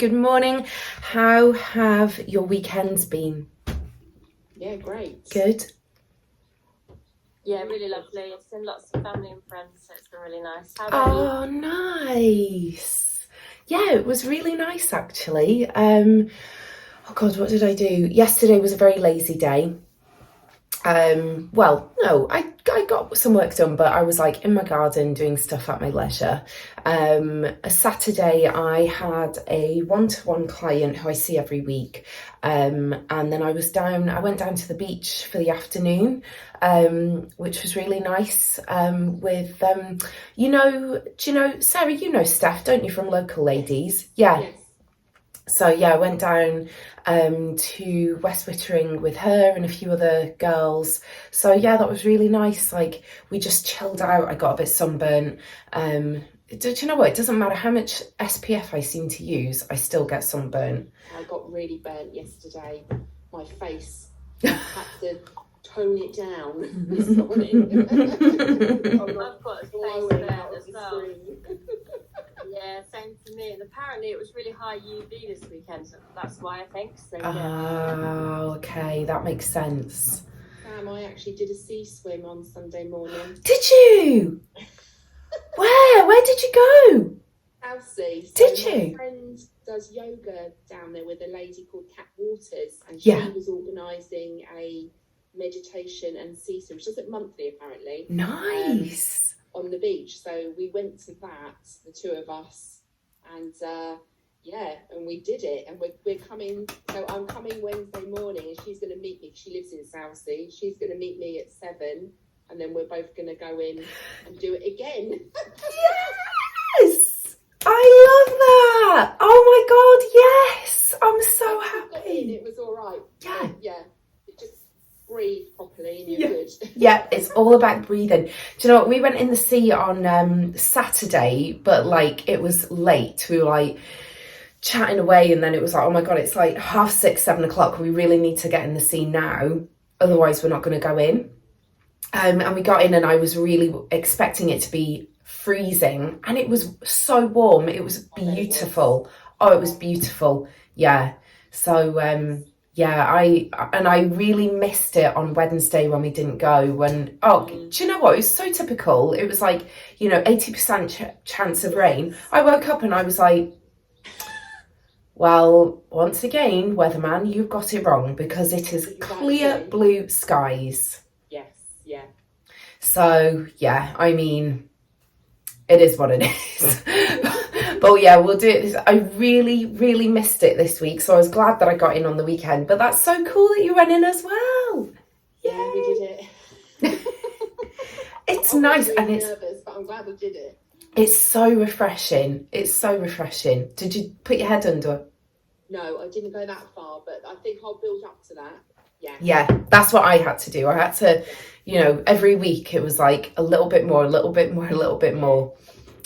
Good morning. How have your weekends been? Yeah, great. Good. Yeah, really lovely. I've seen lots of family and friends, so it's been really nice. How about you? Oh, nice. Yeah, it was really nice actually. Oh God, what did I do? Yesterday was a very lazy day. Well, no, I got some work done, but I was like in my garden doing stuff at my leisure. A Saturday I had a one-to-one client who I see every week. And then I went down to the beach for the afternoon, which was really nice. Sarah, you know Steph, don't you, from Local Ladies? Yeah. Yes. So yeah, I went down to West Wittering with her and a few other girls. So yeah, that was really nice. Like we just chilled out. I got a bit sunburnt. Do you know what? It doesn't matter how much SPF I seem to use, I still get sunburnt. I got really burnt yesterday. My face had to tone it down this morning. I've got a face there as well. Yeah, same for me. And apparently it was really high UV this weekend, so that's why I think. So yeah. Oh, okay, that makes sense. I actually did a sea swim on Sunday morning. Did you? Where did you go? Southsea. So Did you? My friend does yoga down there with a lady called Kat Waters, and she Yeah. was organising a meditation and sea swim. She does it monthly apparently. Nice. On the beach, so we went to that, the two of us, and and we did it, and we're coming. So I'm coming Wednesday morning, and she's going to meet me. She lives in Southsea. She's going to meet me at 7, and then we're both going to go in and do it again. Yes, I love that. Oh my God, yes, I'm so happy. It was all right. Yeah. Just breathe properly, and you're good. Yeah, it's all about breathing. Do you know what? We went in the sea on Saturday, but like it was late. We were like chatting away, and then it was like, oh my God, it's like 6:30, 7 o'clock. We really need to get in the sea now, otherwise we're not going to go in. And we got in, and I was really expecting it to be freezing, and it was so warm. It was beautiful. Oh, it was beautiful. Yeah. So I really missed it on Wednesday when we didn't go. Do you know what? It was so typical. It was like, 80% chance of rain. I woke up and I was like, well, once again, weatherman, you've got it wrong, because it is clear blue skies. Yes, yeah. So, yeah, I mean, it is what it is. But yeah, we'll do it. I really, really missed it this week, so I was glad that I got in on the weekend. But that's so cool that you went in as well. Yeah, we did it. It's I was nice, really and it's nervous, but I'm glad we did it. It's so refreshing. It's so refreshing. Did you put your head under? No, I didn't go that far, but I think I'll build up to that. Yeah. Yeah, that's what I had to do. I had to, every week it was like a little bit more, a little bit more, a little bit more.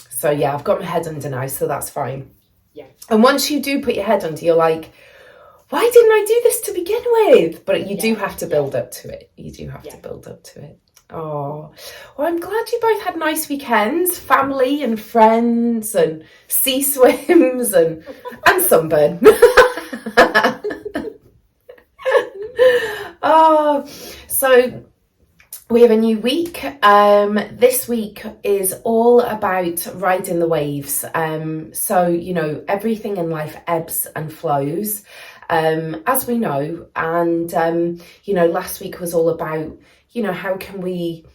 So yeah, I've got my head under now, so that's fine. Yeah. And once you do put your head under, you're like, why didn't I do this to begin with? But you do have to build up to it. You do have to build up to it. Oh, well, I'm glad you both had nice weekends, family and friends and sea swims and sunburn. Oh, so we have a new week. This week is all about riding the waves. So, everything in life ebbs and flows, as we know. And, last week was all about, how can we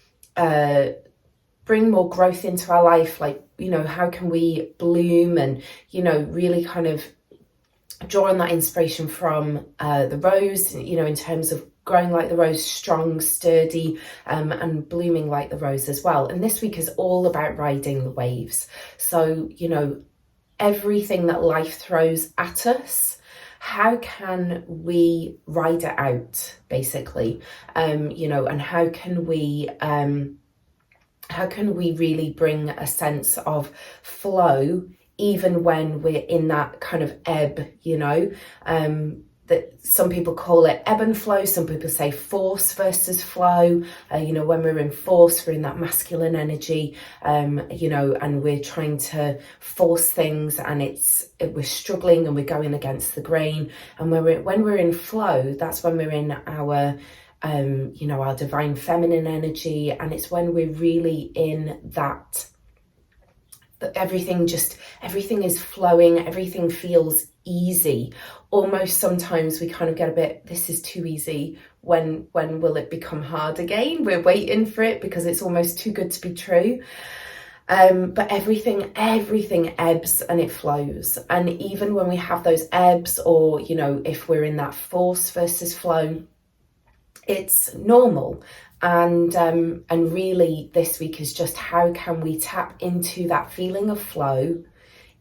bring more growth into our life? Like, how can we bloom and, really kind of draw on that inspiration from the rose, in terms of growing like the rose, strong, sturdy, and blooming like the rose as well. And this week is all about riding the waves. So, everything that life throws at us, how can we ride it out, basically? And how can we really bring a sense of flow even when we're in that kind of ebb, that some people call it ebb and flow, some people say force versus flow. When we're in force, we're in that masculine energy, and we're trying to force things, and we're struggling and we're going against the grain. And when we're in flow, that's when we're in our our divine feminine energy, and it's when we're really in that everything is flowing, everything feels easy. Almost sometimes we kind of get a bit, this is too easy, when will it become hard again? We're waiting for it because it's almost too good to be true. But everything ebbs and it flows. And even when we have those ebbs, or if we're in that force versus flow, it's normal. And really this week is just, how can we tap into that feeling of flow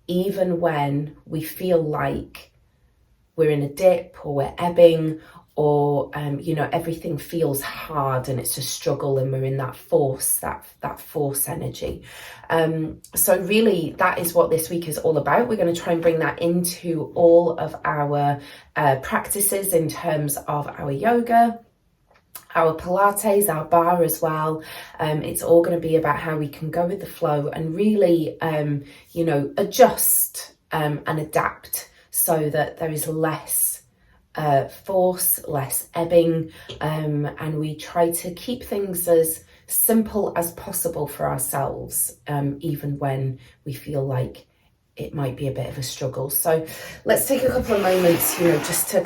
even when we feel like we're in a dip, or we're ebbing, or everything feels hard and it's a struggle, and we're in that force, that force energy. So really that is what this week is all about. We're going to try and bring that into all of our practices, in terms of our yoga, our Pilates, our bar as well. It's all going to be about how we can go with the flow and really, adjust and adapt, so that there is less force, less ebbing, and we try to keep things as simple as possible for ourselves, even when we feel like it might be a bit of a struggle. So let's take a couple of moments, just to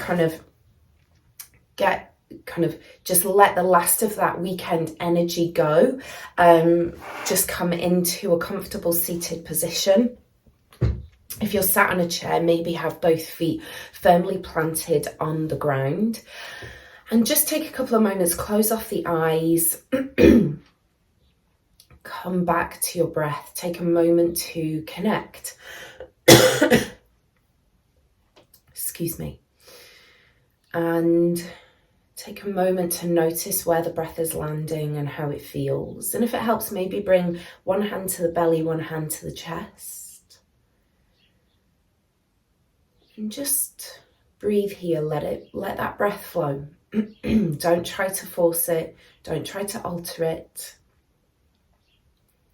just let the last of that weekend energy go. Just come into a comfortable seated position. If you're sat on a chair, maybe have both feet firmly planted on the ground, and just take a couple of moments, close off the eyes, come back to your breath, take a moment to connect. Excuse me. And take a moment to notice where the breath is landing and how it feels. And if it helps, maybe bring one hand to the belly, one hand to the chest. And just breathe here, let that breath flow. Don't try to force it, don't try to alter it.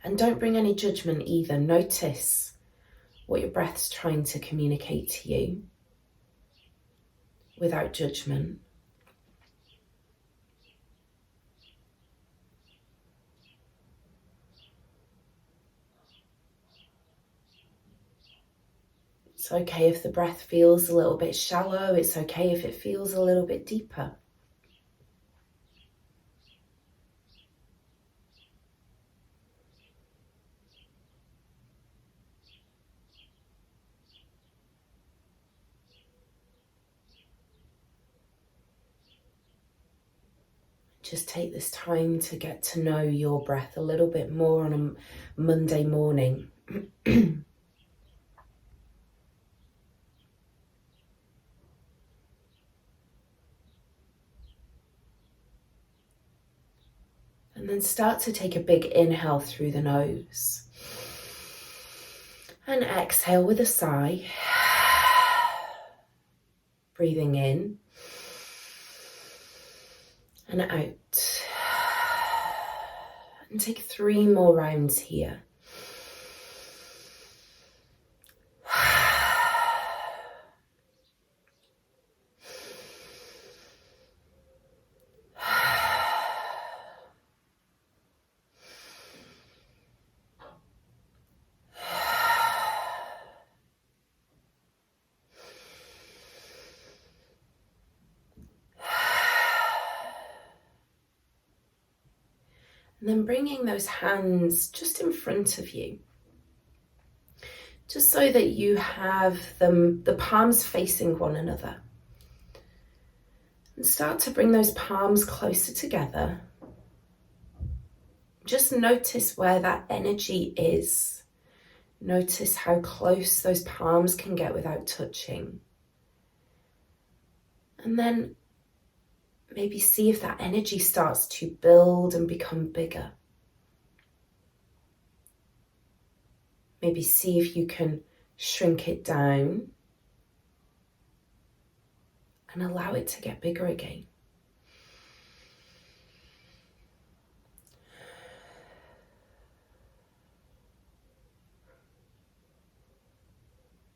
And don't bring any judgment either. Notice what your breath's trying to communicate to you without judgment. It's okay if the breath feels a little bit shallow. It's okay if it feels a little bit deeper. Just take this time to get to know your breath a little bit more on a Monday morning. And then start to take a big inhale through the nose. And exhale with a sigh. Breathing in and out. And take 3 more rounds here. And then bringing those hands just in front of you, just so that you have the palms facing one another. And start to bring those palms closer together. Just notice where that energy is. Notice how close those palms can get without touching. And then maybe see if that energy starts to build and become bigger. Maybe see if you can shrink it down. and allow it to get bigger again.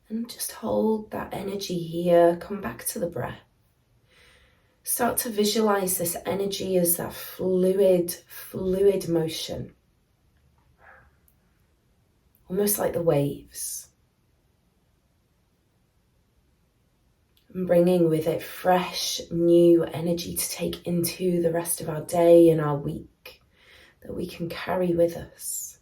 And just hold that energy here. Come back to the breath. Start to visualize this energy as that fluid motion. Almost like the waves. And bringing with it fresh, new energy to take into the rest of our day and our week that we can carry with us.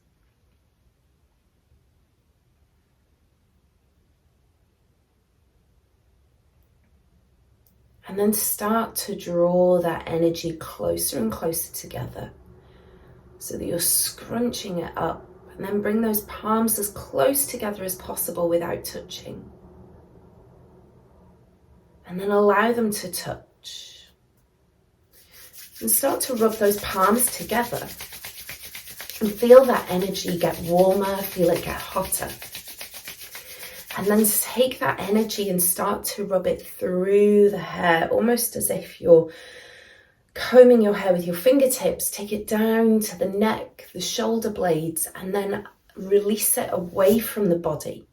And then start to draw that energy closer and closer together so that you're scrunching it up, and then bring those palms as close together as possible without touching. And then allow them to touch. And start to rub those palms together and feel that energy get warmer, feel it get hotter. And then take that energy and start to rub it through the hair, almost as if you're combing your hair with your fingertips. Take it down to the neck, the shoulder blades, and then release it away from the body.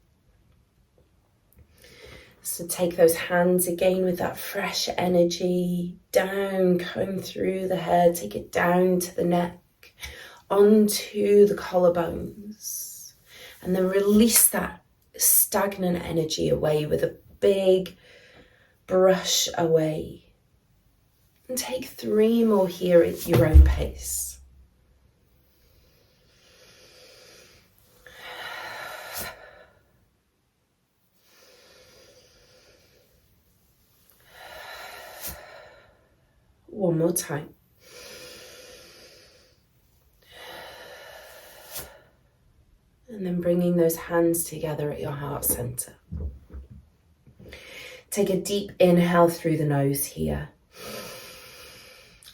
So take those hands again with that fresh energy, down, comb through the hair, take it down to the neck, onto the collarbones, and then release that stagnant energy away with a big brush away. And take 3 more here at your own pace. One more time. And then bringing those hands together at your heart center. Take a deep inhale through the nose here.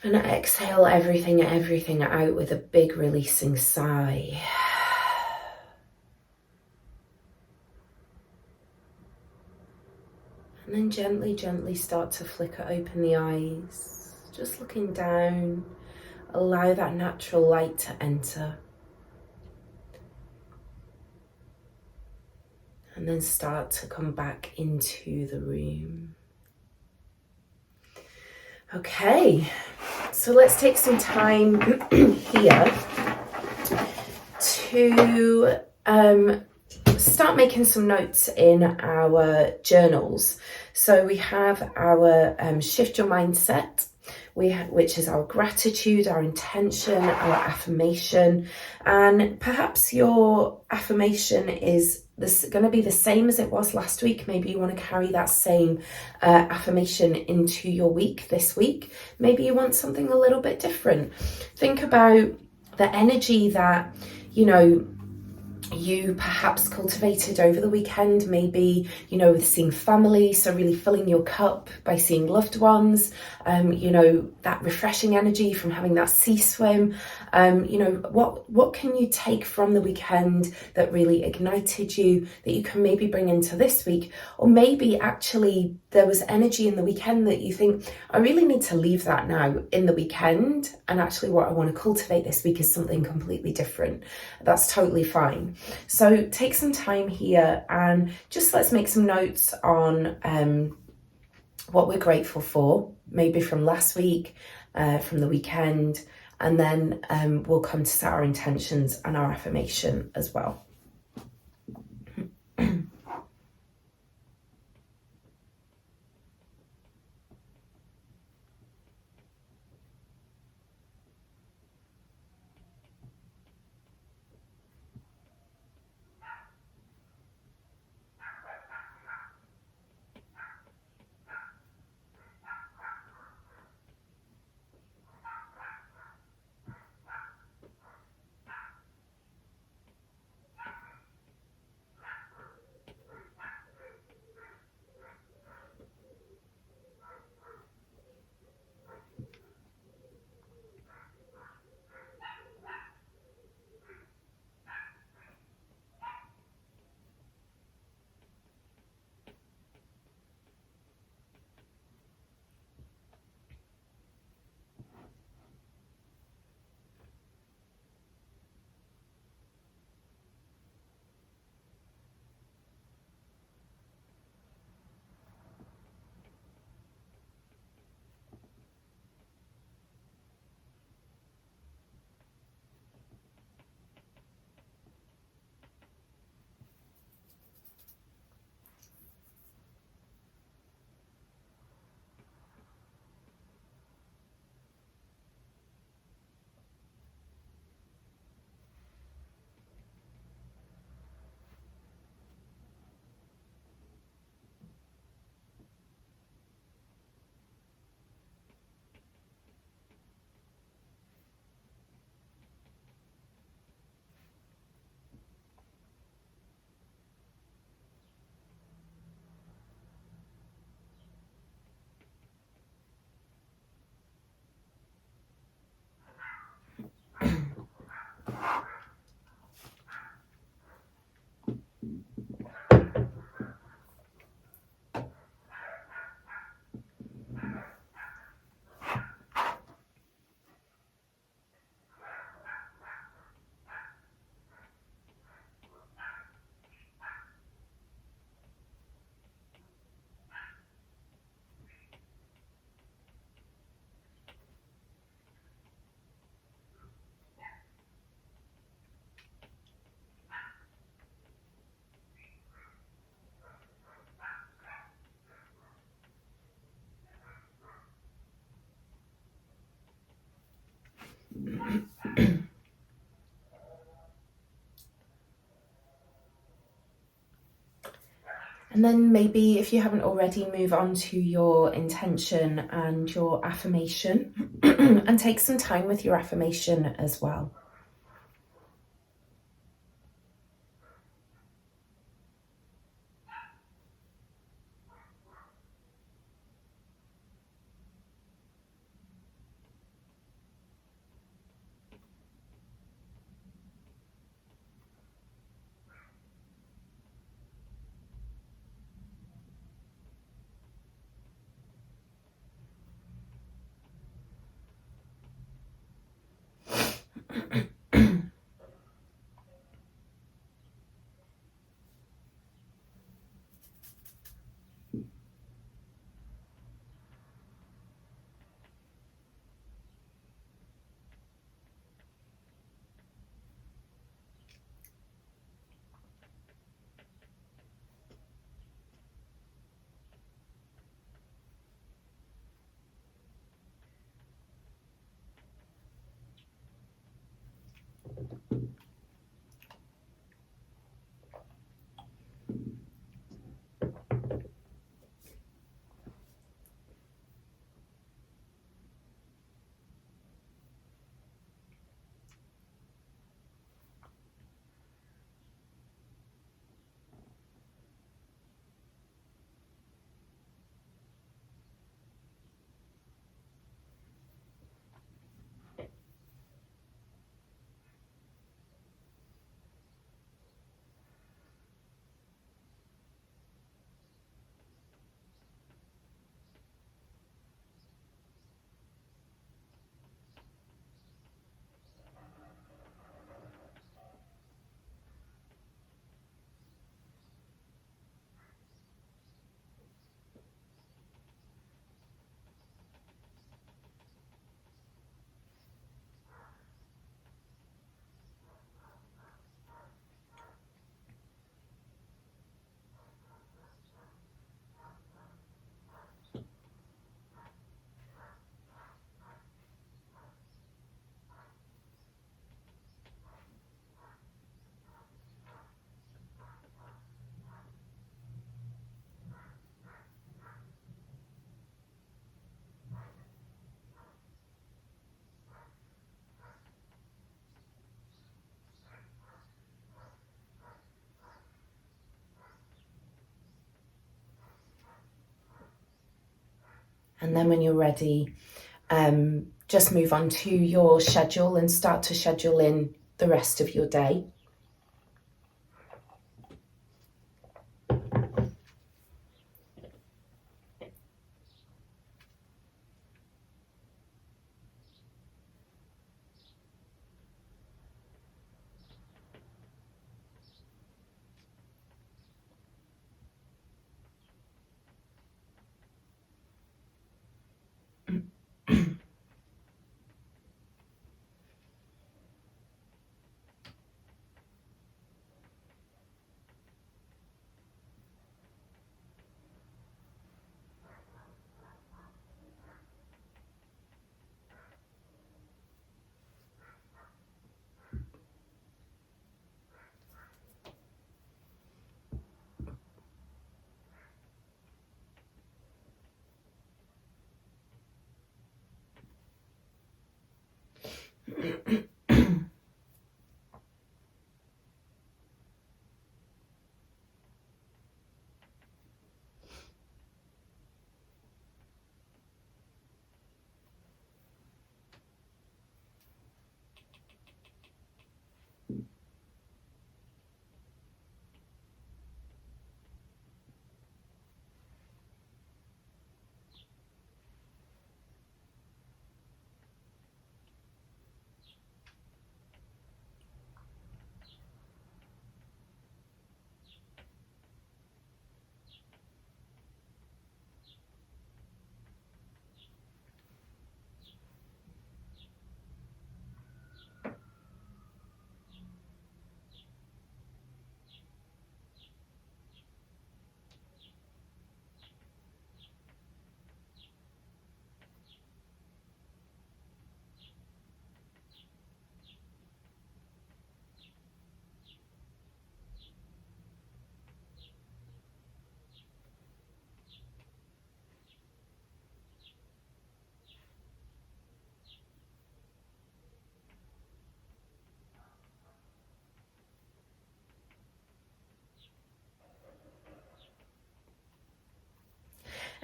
And exhale everything out with a big releasing sigh. And then gently start to flicker open the eyes. Just looking down. Allow that natural light to enter. And then start to come back into the room. Okay, so let's take some time here to start making some notes in our journals. So we have our Shift Your Mindset, which is our gratitude, our intention, our affirmation. And perhaps your affirmation is going to be the same as it was last week. Maybe you want to carry that same affirmation into your week this week. Maybe you want something a little bit different. Think about the energy that, you perhaps cultivated over the weekend, maybe, with seeing family, so really filling your cup by seeing loved ones, that refreshing energy from having that sea swim. What can you take from the weekend that really ignited you that you can maybe bring into this week? Or maybe actually there was energy in the weekend that you think, I really need to leave that now in the weekend, and actually what I want to cultivate this week is something completely different. That's totally fine. So take some time here and just let's make some notes on what we're grateful for, maybe from last week, from the weekend, and then we'll come to set our intentions and our affirmation as well. And then maybe, if you haven't already, move on to your intention and your affirmation and take some time with your affirmation as well. And then when you're ready, just move on to your schedule and start to schedule in the rest of your day.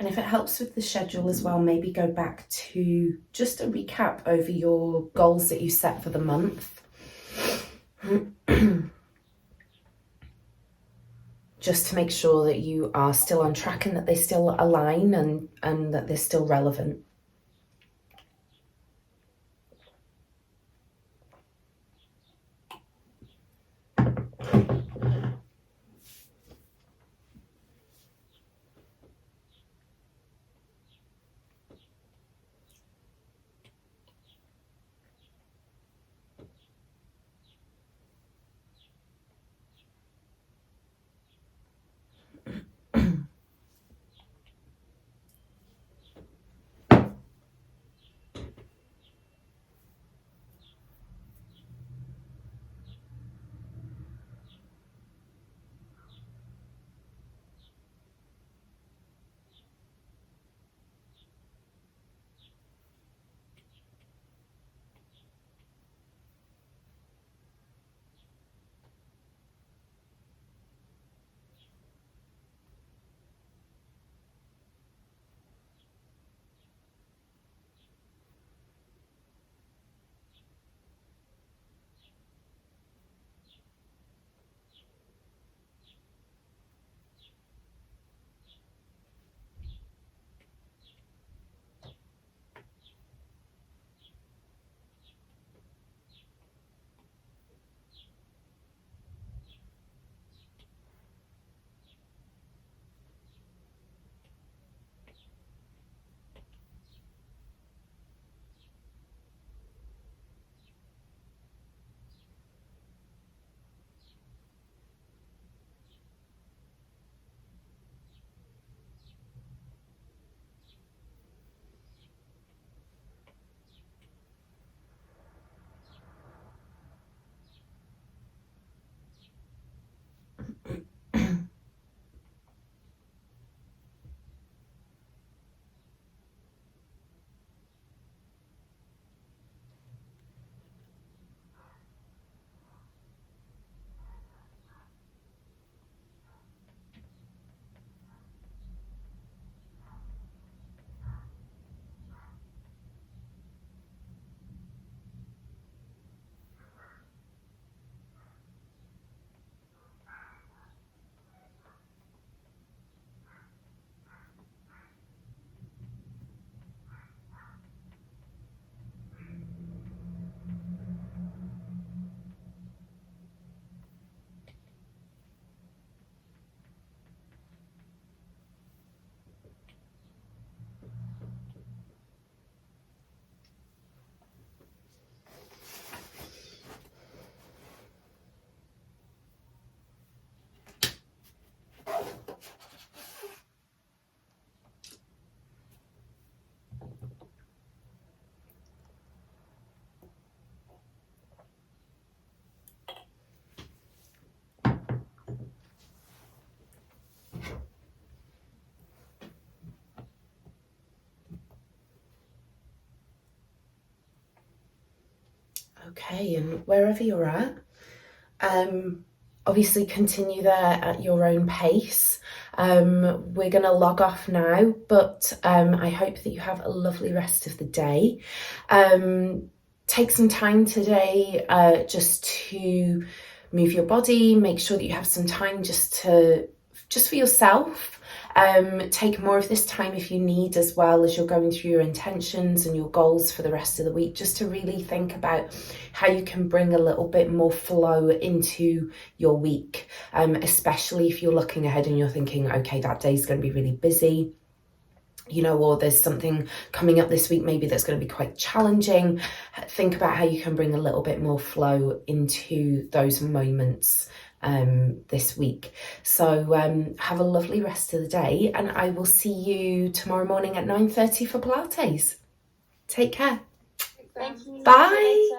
And if it helps with the schedule as well, maybe go back to just a recap over your goals that you set for the month. Just to make sure that you are still on track and that they still align and that they're still relevant. Okay, and wherever you're at, obviously continue there at your own pace. We're going to log off now, but I hope that you have a lovely rest of the day. Take some time today just to move your body, make sure that you have some time just for yourself. Take more of this time if you need, as well as you're going through your intentions and your goals for the rest of the week, just to really think about how you can bring a little bit more flow into your week, especially if you're looking ahead and you're thinking, okay, that day's going to be really busy, or there's something coming up this week maybe that's going to be quite challenging. Think about how you can bring a little bit more flow into those moments this week. So have a lovely rest of the day, and I will see you tomorrow morning at 9:30 for Pilates. Take care. Thank you. Bye.